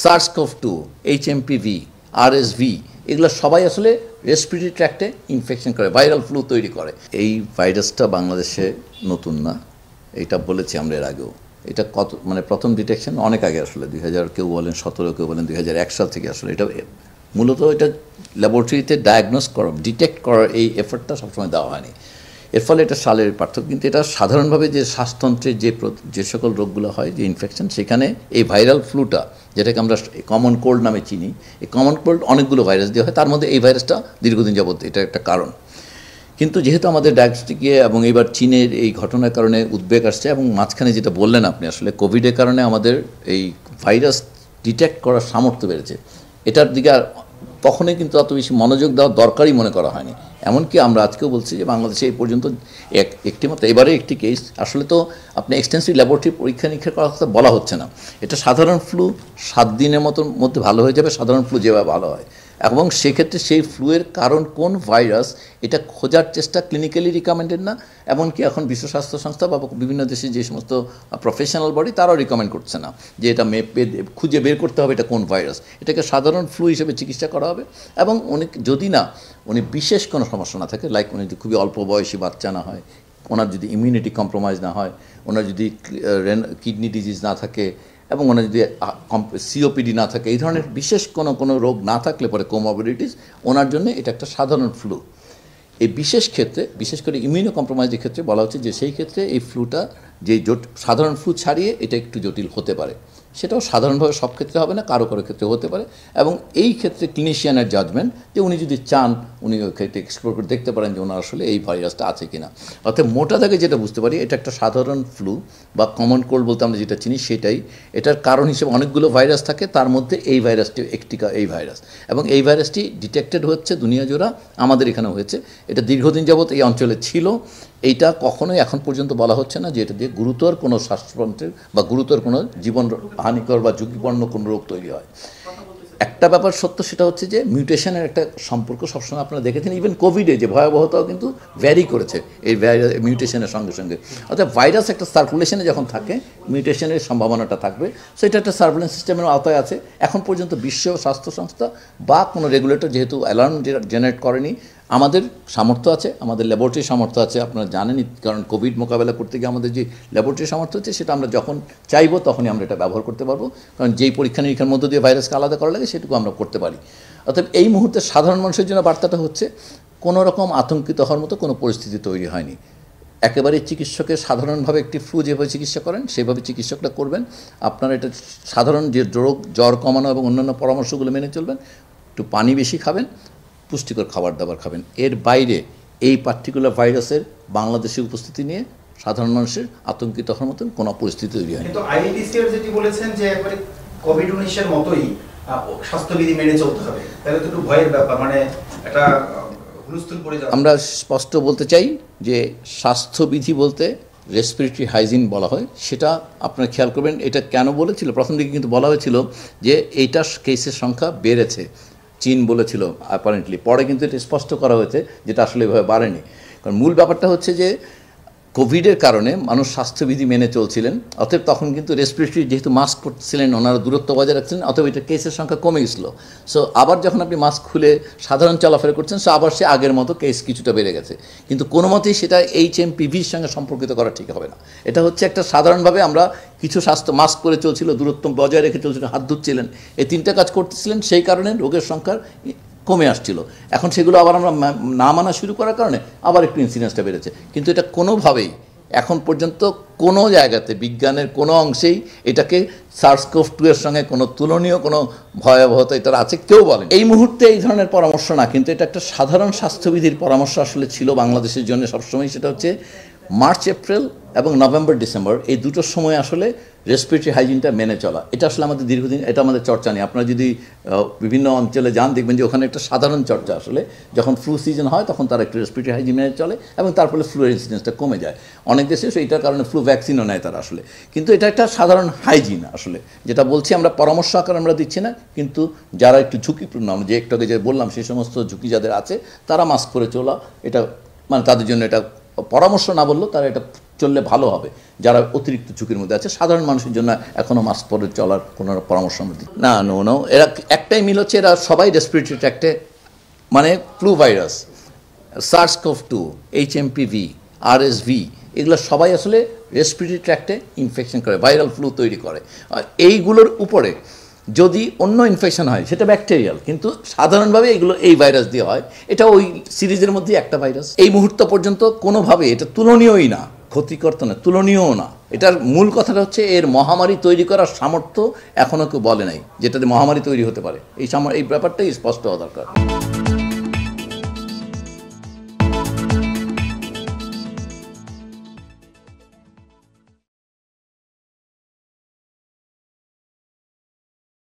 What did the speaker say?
SARS-CoV-2, HMPV, RSV এগুলো সবাই আসলে রেসপিরেটরি ট্র্যাক্টে ইনফেকশন করে, ভাইরাল ফ্লু তৈরি করে। এই ভাইরাসটা বাংলাদেশে নতুন না, এটা বলেছি আমরা এর আগেও। এটা কত মানে প্রথম ডিটেকশন অনেক আগে আসলে 2000 কেউ বলেন 17, কেউ বলেন 2001 সাল থেকে আসলে এটা মূলত এটা ল্যাবরেটরিতে ডায়াগনোস করা, ডিটেক্ট করার এই এফোর্টটা সবসময় দেওয়া হয়নি। এর ফলে এটা সালের পার্থক্য। কিন্তু এটা সাধারণভাবে যে শ্বাসতন্ত্রের যে সকল রোগগুলো হয়, যে ইনফেকশন, সেখানে এই ভাইরাল ফ্লুটা, যেটাকে আমরা কমন কোল্ড নামে চিনি, এই কমন কোল্ড অনেকগুলো ভাইরাস দিয়ে হয়, তার মধ্যে এই ভাইরাসটা দীর্ঘদিন যাবত এটা একটা কারণ। কিন্তু যেহেতু আমাদের ডায়াগনস্টিকে এবং এইবার চীনের এই ঘটনার কারণে উদ্বেগ আসছে, এবং মাঝখানে যেটা বললেন আপনি আসলে কোভিডের কারণে আমাদের এই ভাইরাস ডিটেক্ট করার সামর্থ্য বেড়েছে, এটার দিকে আর তখনই কিন্তু অত বেশি মনোযোগ দেওয়া দরকারই মনে করা হয়নি। এমনকি আমরা আজকেও বলছি যে বাংলাদেশে এই পর্যন্ত একটি মাত্র এবারে একটি কেস, আসলে তো আপনি এক্সটেন্সিভ ল্যাবরেটরি পরীক্ষা নিরীক্ষা করার কথা বলা হচ্ছে না। এটা সাধারণ ফ্লু 7 দিনের মধ্যে ভালো হয়ে যাবে, সাধারণ ফ্লু যেভাবে ভালো হয়। এবং সেক্ষেত্রে সেই ফ্লুয়ের কারণ কোন ভাইরাস এটা খোঁজার চেষ্টা ক্লিনিক্যালি রিকমেন্ডেড না, এমনকি এখন বিশ্ব স্বাস্থ্য সংস্থা বা বিভিন্ন দেশে যে সমস্ত প্রফেশনাল বডি তারাও রিকমেন্ড করছে না যে এটা খুঁজে বের করতে হবে এটা কোন ভাইরাস। এটাকে সাধারণ ফ্লু হিসেবে চিকিৎসা করা হবে। এবং যদি উনি বিশেষ কোনো সমস্যা না থাকে, লাইক উনি যদি খুবই অল্প বয়সী বাচ্চা না হয়, ওনার যদি ইমিউনিটি কম্প্রোমাইজ না হয়, ওনার যদি কিডনি ডিজিজ না থাকে, এবং ওনার যদি সিওপিডি না থাকে, এই ধরনের বিশেষ কোনো রোগ না থাকলে পরে কোমরবিডিটিস, ওনার জন্য এটা একটা সাধারণ ফ্লু। এই বিশেষ ক্ষেত্রে, বিশেষ করে ইমিউনো কম্প্রোমাইজের ক্ষেত্রে বলা হচ্ছে যে সেই ক্ষেত্রে এই ফ্লুটা যে সাধারণ ফ্লু ছাড়িয়ে এটা একটু জটিল হতে পারে। সেটাও সাধারণভাবে সব ক্ষেত্রে হবে না, কারো কারো ক্ষেত্রে হতে পারে। এবং এই ক্ষেত্রে ক্লিনিশিয়ানের জাজমেন্ট, যে উনি যদি চান উনি ওই ক্ষেত্রে এক্সপ্লোর করে দেখতে পারেন যে ওনার আসলে এই ভাইরাসটা আছে কিনা। অর্থাৎ মোটা দাগে যেটা বুঝতে পারি, এটা একটা সাধারণ ফ্লু বা কমন কোল্ড বলতে আমরা যেটা চিনি সেটাই। এটার কারণ হিসেবে অনেকগুলো ভাইরাস থাকে, তার মধ্যে এই ভাইরাসটি একটি এই ভাইরাস, এবং এই ভাইরাসটি ডিটেক্টেড হচ্ছে দুনিয়া জোড়া, আমাদের এখানেও হয়েছে। এটা দীর্ঘদিন যাবত এই অঞ্চলে ছিল। এইটা কখনোই এখন পর্যন্ত বলা হচ্ছে না যে এটা দিয়ে গুরুতর কোনো শ্বাসতন্ত্রের বা গুরুতর কোনো জীবন হানিকর বা ঝুঁকিপূর্ণ কোনো রোগ তৈরি হয়। একটা ব্যাপার সত্য, সেটা হচ্ছে যে মিউটেশনের একটা সম্পর্ক সবসময় আপনারা দেখেছেন, ইভেন কোভিডে যে ভয়াবহতাও কিন্তু ভ্যারি করেছে এই মিউটেশনের সঙ্গে সঙ্গে। অর্থাৎ ভাইরাস একটা সার্কুলেশনে যখন থাকে, মিউটেশনের সম্ভাবনাটা থাকবে। সো এটা একটা সার্ভেলেন্স সিস্টেমের আওতায় আছে। এখন পর্যন্ত বিশ্ব স্বাস্থ্য সংস্থা বা কোনো রেগুলেটর যেহেতু অ্যালার্ম জেনারেট করেনি, আমাদের সামর্থ্য আছে, আমাদের ল্যাবরেটরির সামর্থ্য আছে। আপনারা জানেনই, কারণ কোভিড মোকাবেলা করতে গিয়ে আমাদের যে ল্যাবরেটরির সামর্থ্য আছে, সেটা আমরা যখন চাইবো তখনই আমরা এটা ব্যবহার করতে পারবো। কারণ যেই পরীক্ষা নিরীক্ষার মধ্য দিয়ে ভাইরাসকে আলাদা করা লাগে সেটুকু আমরা করতে পারি। অর্থাৎ এই মুহূর্তে সাধারণ মানুষের জন্য বার্তাটা হচ্ছে, কোনো রকম আতঙ্কিত হওয়ার মতো কোনো পরিস্থিতি তৈরি হয়নি। একেবারে চিকিৎসকের সাধারণভাবে একটি ফ্লু যেভাবে চিকিৎসা করেন সেভাবে চিকিৎসকরা করবেন। আপনারা এটা সাধারণ যে রোগ, জ্বর কমানো এবং অন্যান্য পরামর্শগুলো মেনে চলবেন। একটু পানি বেশি খাবেন, পুষ্টিকর খাবার দাবার খাবেন। এর বাইরে এই পার্টিকুলার ভাইরাসের বাংলাদেশে উপস্থিতি নিয়ে সাধারণ মানুষের আতঙ্কিত হওয়ার মতন কোনো পরিস্থিতি তৈরি হয়। কিন্তু আইডিসিআর যেটি বলেছেন যে একবারে কোভিড-19 এর মতোই স্বাস্থ্যবিধি মেনে চলতে হবে, তাহলে তো একটু ভয়ের ব্যাপার, মানে এটা হুলস্থুল পড়ে যাবে। আমরা স্পষ্ট বলতে চাই যে স্বাস্থ্যবিধি বলতে রেসপিরেটরি হাইজিন বলা হয়। সেটা আপনারা খেয়াল করবেন। এটা কেন বলেছিল, প্রথম দিকে কিন্তু বলা হয়েছিল যে এইটা কেসের সংখ্যা বেড়েছে, চীন বলেছিল অ্যাপারেন্টলি। পরে কিন্তু এটা স্পষ্ট করা হয়েছে যেটা আসলে এভাবে বাড়েনি। কারণ মূল ব্যাপারটা হচ্ছে যে কোভিডের কারণে মানুষ স্বাস্থ্যবিধি মেনে চলছিলেন, অতএব তখন কিন্তু রেসপিরেটরি যেহেতু মাস্ক করছিলেন, ওনারা দূরত্ব বজায় রাখছিলেন, অতএব এটা কেসের সংখ্যা কমে গেছিলো। সো আবার যখন আপনি মাস্ক খুলে সাধারণ চলাফেরা করছেন, সো আবার সে আগের মতো কেস কিছুটা বেড়ে গেছে। কিন্তু কোনো মতেই সেটা HMPVর সঙ্গে সম্পর্কিত করা ঠিক হবে না। এটা হচ্ছে একটা সাধারণভাবে আমরা কিছু স্বাস্থ্য মাস্ক করে চলছিল, দূরত্ব বজায় রেখে চলছিল, হাত ধুচ্ছিলেন, এই 3টা কাজ করতেছিলেন, সেই কারণে রোগের সংখ্যার কমে আসছিল। এখন সেগুলো আবার আমরা না মানা শুরু করার কারণে আবার একটু ইনসিডেন্সটা বেড়েছে। কিন্তু এটা কোনোভাবেই এখন পর্যন্ত কোনো জায়গাতে বিজ্ঞানের কোনো অংশেই এটাকে SARS-CoV-2 এর সঙ্গে কোনো তুলনীয় কোনো ভয়াবহতা এটার আছে কেউ বলেন। এই মুহূর্তে এই ধরনের পরামর্শ না, কিন্তু এটা একটা সাধারণ স্বাস্থ্যবিধির পরামর্শ আসলে ছিল বাংলাদেশের জন্য সবসময়। সেটা হচ্ছে মার্চ, এপ্রিল এবং নভেম্বর, ডিসেম্বর, এই দুটোর সময় আসলে রেসপিরেটরি হাইজিনটা মেনে চলা। এটা আসলে আমাদের দীর্ঘদিন, এটা আমাদের চর্চা নেই। আপনারা যদি বিভিন্ন অঞ্চলে যান দেখবেন যে ওখানে একটা সাধারণ চর্চা আসলে, যখন ফ্লু সিজন হয় তখন তারা একটু রেসপিরেটরি হাইজিন মেনে চলে এবং তার ফলে ফ্লুয়ের ইনসিডেন্সটা কমে যায়। অনেক দেশে এইটার কারণে ফ্লু ভ্যাকসিনও নেয় তারা আসলে। কিন্তু এটা একটা সাধারণ হাইজিন আসলে, যেটা বলছি আমরা পরামর্শ আকারে আমরা দিচ্ছি না। কিন্তু যারা একটু ঝুঁকিপূর্ণ, আমরা যে একটু আগে যে বললাম সেই সমস্ত ঝুঁকি যাদের আছে, তারা মাস্ক করে চলা, এটা মানে তাদের জন্য এটা পরামর্শ না বললেও তারা এটা চললে ভালো হবে। যারা অতিরিক্ত ঝুঁকির মধ্যে আছে, সাধারণ মানুষের জন্য এখনও মাস্ক পরে চলার কোনো পরামর্শ আমরা দিই না। নো, এরা একটাই মিল হচ্ছে, এরা সবাই রেসপিরেটরি ট্র্যাক্টে, মানে flu virus, SARS-CoV-2, HMPV, RSV, এগুলো সবাই আসলে রেসপিরেটরি ট্র্যাক্টে ইনফেকশন করে, ভাইরাল ফ্লু তৈরি করে। আর এইগুলোর উপরে যদি অন্য ইনফেকশন হয় সেটা ব্যাকটেরিয়াল, কিন্তু সাধারণভাবে এগুলো এই ভাইরাস দিয়ে হয়। এটা ওই সিরিজের মধ্যে একটা ভাইরাস। এই মুহূর্ত পর্যন্ত কোনোভাবে এটা তুলনীয়ই না, ক্ষতিকর তো না, তুলনীয়ও না। এটার মূল কথাটা হচ্ছে এর মহামারী তৈরি করার সামর্থ্য এখনও কেউ বলে নাই, যেটাতে মহামারী তৈরি হতে পারে। এই ব্যাপারটাই স্পষ্ট হওয়া দরকার।